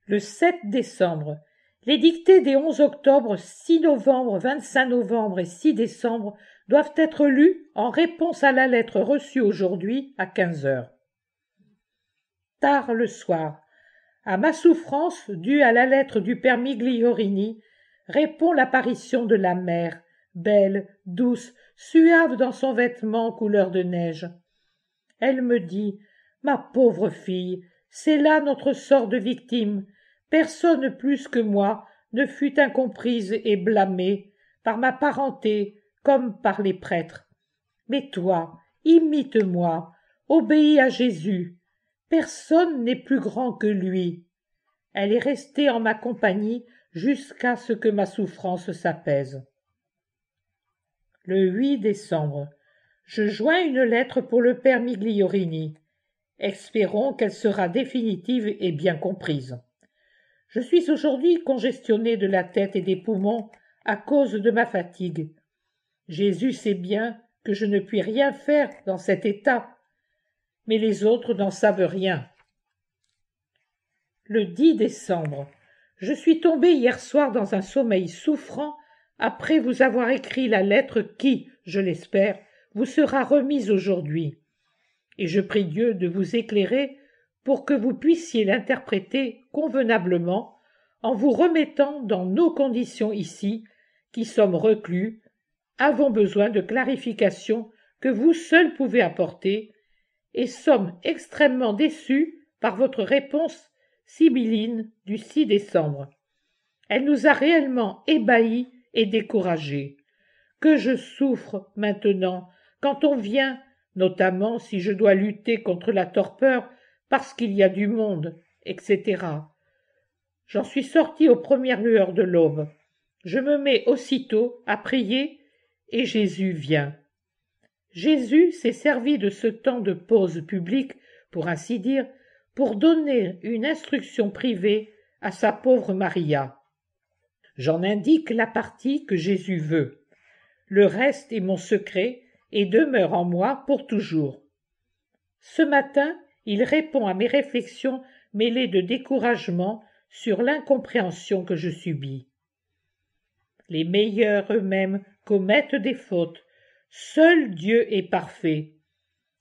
Le 7 décembre. Les dictées des 11 octobre, 6 novembre, 25 novembre et 6 décembre doivent être lues en réponse à la lettre reçue aujourd'hui à 15 heures. Tard le soir. À ma souffrance, due à la lettre du père Migliorini, répond l'apparition de la mère, belle, douce, suave dans son vêtement couleur de neige. Elle me dit « Ma pauvre fille, c'est là notre sort de victime. Personne plus que moi ne fut incomprise et blâmée, par ma parenté comme par les prêtres. Mais toi, imite-moi, obéis à Jésus. Personne n'est plus grand que lui. » Elle est restée en ma compagnie jusqu'à ce que ma souffrance s'apaise. Le 8 décembre. Je joins une lettre pour le père Migliorini. Espérons qu'elle sera définitive et bien comprise. Je suis aujourd'hui congestionné de la tête et des poumons à cause de ma fatigue. Jésus sait bien que je ne puis rien faire dans cet état, mais les autres n'en savent rien. Le 10 décembre. Je suis tombé hier soir dans un sommeil souffrant après vous avoir écrit la lettre qui, je l'espère, vous sera remise aujourd'hui. Et je prie Dieu de vous éclairer pour que vous puissiez l'interpréter convenablement en vous remettant dans nos conditions ici, qui sommes reclus, avons besoin de clarifications que vous seuls pouvez apporter, et sommes extrêmement déçus par votre réponse sibylline du 6 décembre. Elle nous a réellement ébahis et découragés. Que je souffre maintenant quand on vient, notamment si je dois lutter contre la torpeur parce qu'il y a du monde, etc. J'en suis sorti aux premières lueurs de l'aube. Je me mets aussitôt à prier et Jésus vient. Jésus s'est servi de ce temps de pause publique, pour ainsi dire, pour donner une instruction privée à sa pauvre Maria. J'en indique la partie que Jésus veut. Le reste est mon secret et demeure en moi pour toujours. Ce matin, il répond à mes réflexions mêlées de découragement sur l'incompréhension que je subis. Les meilleurs eux-mêmes commettent des fautes. Seul Dieu est parfait.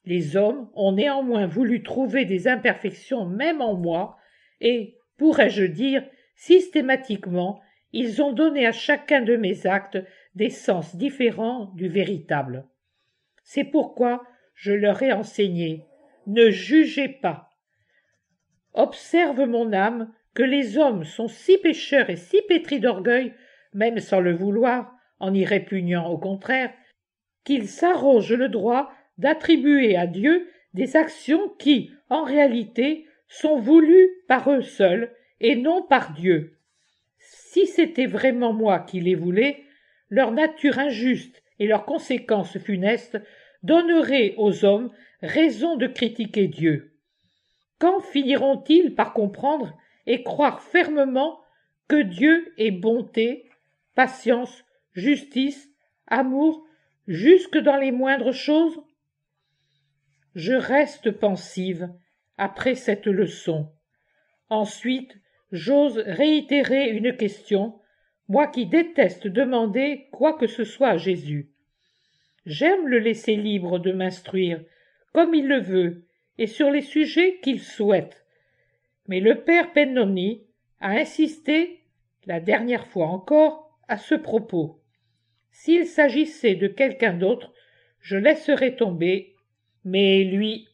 Les hommes ont néanmoins voulu trouver des imperfections même en moi et, pourrais-je dire, systématiquement, ils ont donné à chacun de mes actes des sens différents du véritable. C'est pourquoi je leur ai enseigné « Ne jugez pas ». Observe mon âme que les hommes sont si pécheurs et si pétris d'orgueil, même sans le vouloir, en y répugnant au contraire, qu'ils s'arrogent le droit d'attribuer à Dieu des actions qui, en réalité, sont voulues par eux seuls et non par Dieu. Si c'était vraiment moi qui les voulais, leur nature injuste et leurs conséquences funestes donneraient aux hommes raison de critiquer Dieu. Quand finiront-ils par comprendre et croire fermement que Dieu est bonté, patience, justice, amour, jusque dans les moindres choses? Je reste pensive après cette leçon. Ensuite, j'ose réitérer une question, moi qui déteste demander quoi que ce soit à Jésus. J'aime le laisser libre de m'instruire, comme il le veut, et sur les sujets qu'il souhaite. Mais le père Pennoni a insisté, la dernière fois encore, à ce propos. S'il s'agissait de quelqu'un d'autre, je laisserais tomber, mais lui,